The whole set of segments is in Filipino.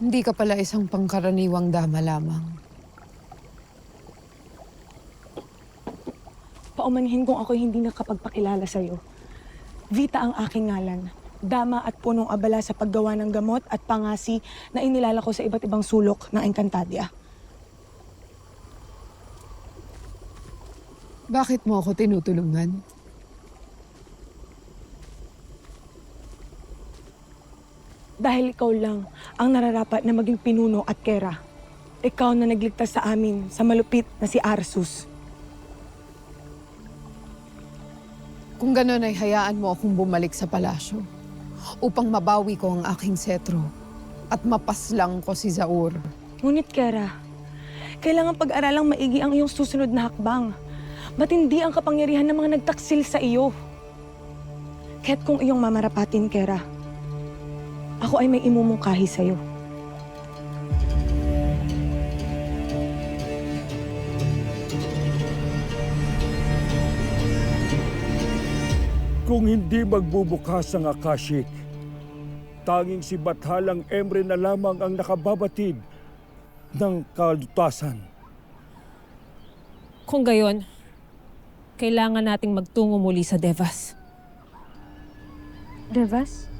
Hindi ka pala isang pangkaraniwang dama lamang. Paumanhin kung ako'y hindi nakapagpakilala sa'yo. Vita ang aking ngalan. Dama at punong abala sa paggawa ng gamot at pangasi na inilala ko sa iba't ibang sulok ng Encantadia. Bakit mo ako tinutulungan? Dahil ikaw lang ang nararapat na maging pinuno at kera. Ikaw na nagligtas sa amin sa malupit na si Arsus. Kung gano'n ay hayaan mo akong bumalik sa palasyo upang mabawi ko ang aking setro at mapaslang ko si Zaur. Ngunit Kera, kailangan pag-aralang maigi ang iyong susunod na hakbang. Matindi ang kapangyarihan ng mga nagtaksil sa iyo. Kaya't kung iyong mamarapatin, Kera, ako ay may imumungkahi sa iyo. Kung hindi magbubukas ang Akashic, tanging si Bathalang Emre na lamang ang nakababatid ng kalutasan. Kung gayon, kailangan nating magtungo muli sa Devas. Devas?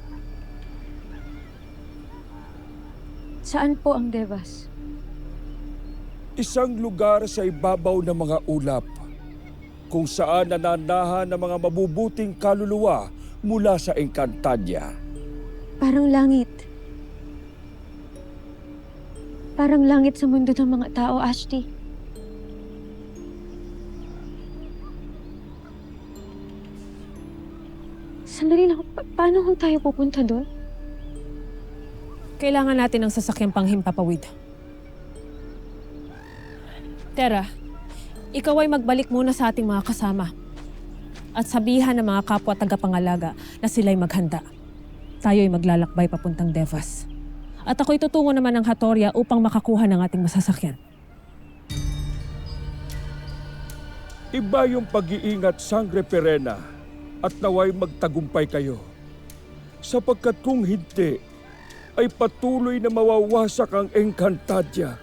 Saan po ang Devas? Isang lugar sa ibabaw ng mga ulap kung saan nananahan ng mga mabubuting kaluluwa mula sa Encantadia. Parang langit. Parang langit sa mundo ng mga tao, Ashti. Sandali lang, paano kung tayo pupunta doon? Kailangan natin ng sasakyang panghimpapawid. Tera, ikaw ay magbalik muna sa ating mga kasama at sabihan ng mga kapwa tagapangalaga na sila'y maghanda. Tayo'y maglalakbay papuntang Devas. At ako'y tutungo naman ng Hatoria upang makakuha ng ating masasakyan. Iba yung pag-iingat, Sangre Perena, at naway magtagumpay kayo. Sapagkat kung hindi, ay patuloy na mawawasak ang Encantadia.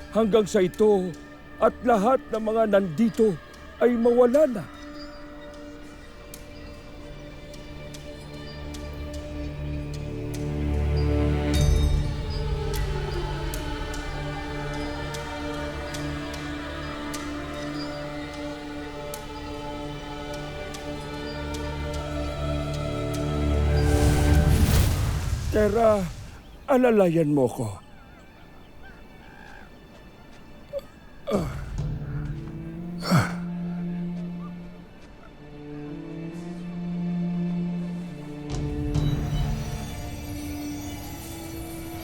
Hanggang sa ito at lahat ng mga nandito ay mawala na. Tera, alalayan mo ko.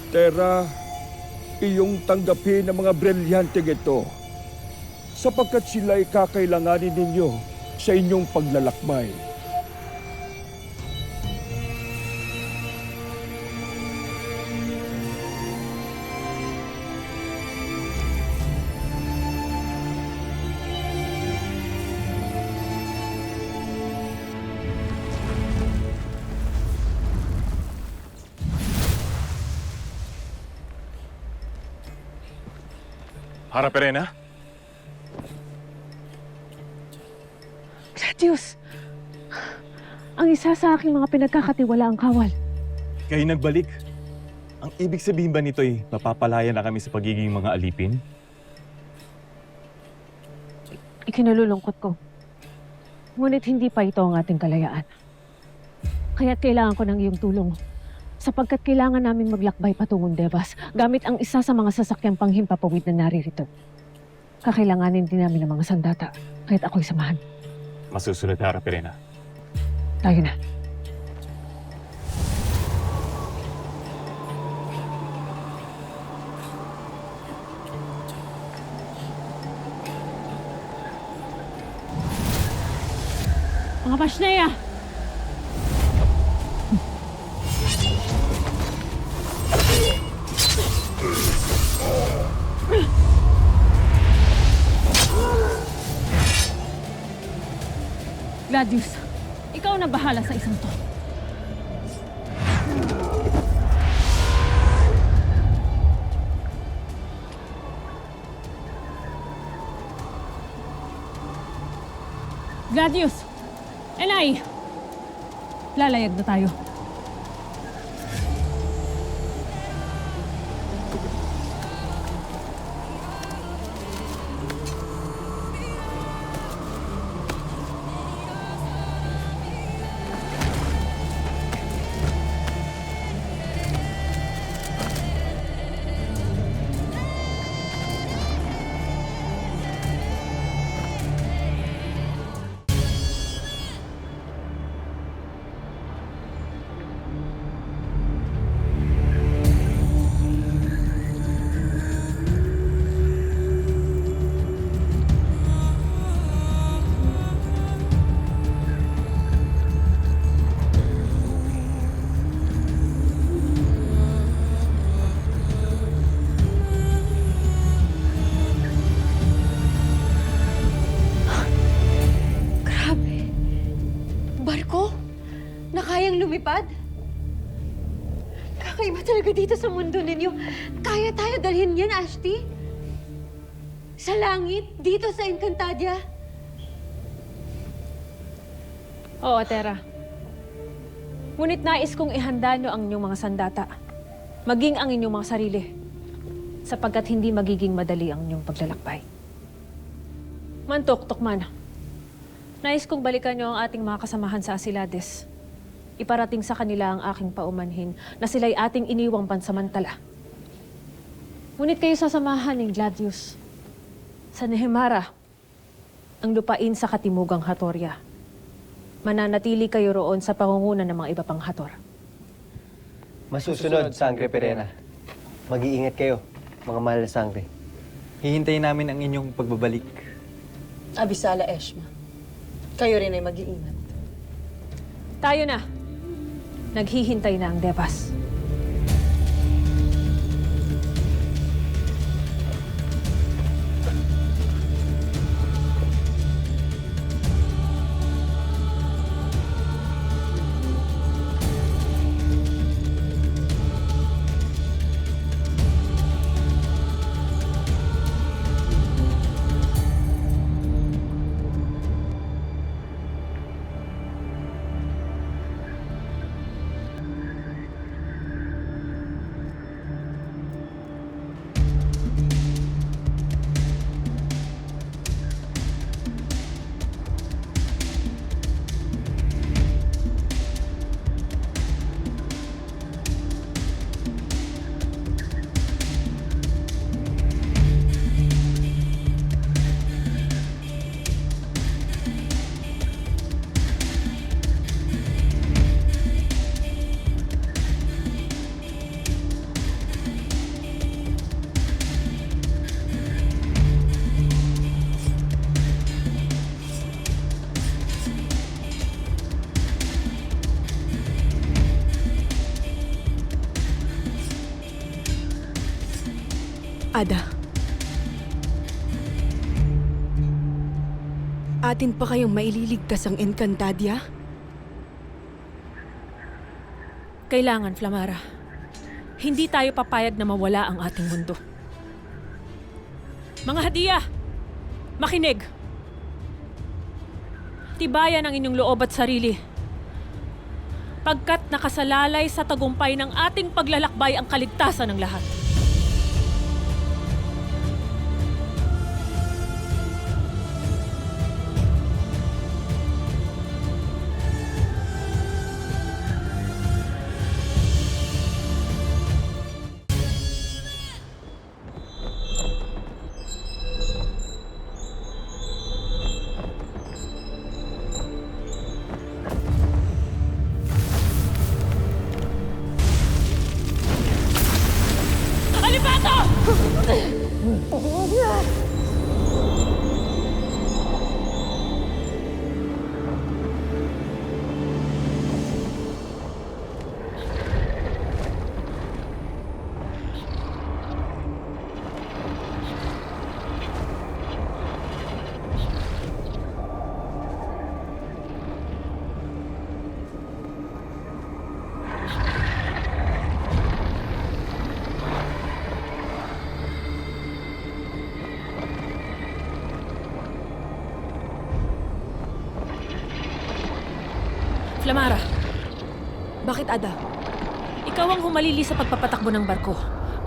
Tera, iyong tanggapin ang mga brilyanteng ito sapagkat sila'y kakailanganin ninyo sa inyong paglalakbay. Hara Perena? Diyos! Ang isa sa aking mga pinagkakatiwalaang kawal. Kayo nagbalik. Ang ibig sabihin ba nito'y mapapalaya na kami sa pagiging mga alipin? Ikinalulungkot ko. Ngunit hindi pa ito ang ating kalayaan. Kaya't kailangan ko ng iyong tulong. Sapagkat kailangan naming maglakbay patungong Devas gamit ang isa sa mga sasakyang panghimpapawid na naririto. Kakailanganin din namin ng mga sandata, kaya't ako'y samahan. Masusunod, Hara Perena. Tayo na. Mga Pashnea! Gladius, ikaw na bahala sa isang to. Gladius! Elay! Lalayag na tayo. Grabe! Barko? Na kayang lumipad? Kakaiba talaga dito sa mundo ninyo. Kaya tayo dalhin yan, Ashti? Sa langit, dito sa Encantadia. Oo, Atera. Ngunit nais kong ihanda nyo ang inyong mga sandata. Maging ang inyong mga sarili. Sapagkat hindi magiging madali ang inyong paglalakbay. Mantok, Tukman. Nais kong balikan nyo ang ating mga kasamahan sa Asilades. Iparating sa kanila ang aking paumanhin na sila'y ating iniwang pansamantala. Ngunit kayo sasamahan ni Gladius sa Nehemara, ang lupain sa katimugang Hatoria. Mananatili kayo roon sa pangungunan ng mga iba pang Hator. Masusunod, Sangre Perena. Mag-iingat kayo, mga mahal na sangre. Hihintayin namin ang inyong pagbabalik. Abisala, Eshma. Kayo rin ay mag-iingat. Tayo na. Naghihintay na ang Devas. Ada. Atin pa kayong maililigtas ang Encantadia? Kailangan, Flamara. Hindi tayo papayag na mawala ang ating mundo. Mga hadiya! Makinig! Tibayan ang inyong loob at sarili. Pagkat nakasalalay sa tagumpay ng ating paglalakbay ang kaligtasan ng lahat. Flamara, Bakit, Ada? ikaw ang humalili sa pagpapatakbo ng barko.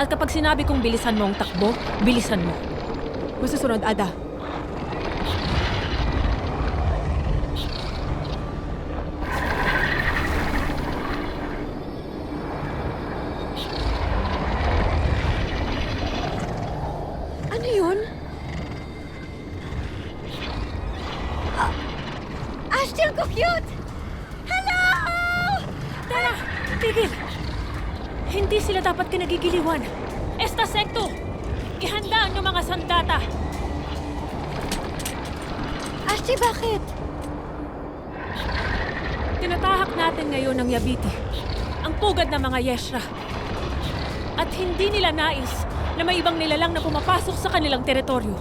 At kapag sinabi kong bilisan mo ang takbo, bilisan mo. Masusunod, Ada. Ano yun? Ashti, ang cute! Hello! Tara! Tigil! Hindi sila dapat kinagigiliwan. Esta sekto! Ihanda ang iyong mga sandata! Ashti, bakit? Tinatahak natin ngayon ang Yabiti, ang pugad ng mga Yeshra. At hindi nila nais na may ibang nilalang na pumapasok sa kanilang teritoryo.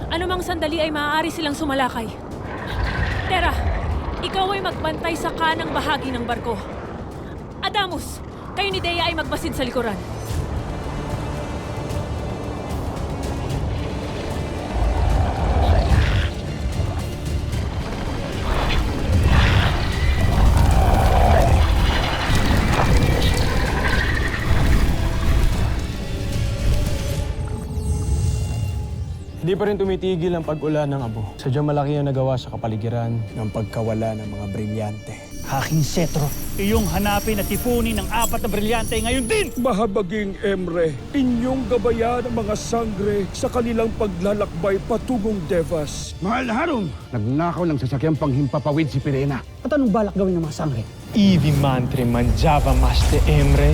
Anumang sandali ay maaari silang sumalakay. Tera, ikaw ay magbantay sa kanang bahagi ng barko. Adamus, kayo ni Dea ay magbasid sa likuran. Hindi pa rin tumitigil ang pag-ulan ng abo. Sadyang malaki ang nagawa sa kapaligiran ng pagkawala ng mga brilyante. Aking setro, iyong hanapin at tipunin ng 4 na brilyante ngayon din! Mahabaging Emre, inyong gabayan ang mga sangre sa kanilang paglalakbay patungong Devas. Mahal na Harong, nagnakaw ng sasakyang panghimpapawid si Pirena. At anong balak gawin ng mga sangre? Ivi mantre manjava maste emre,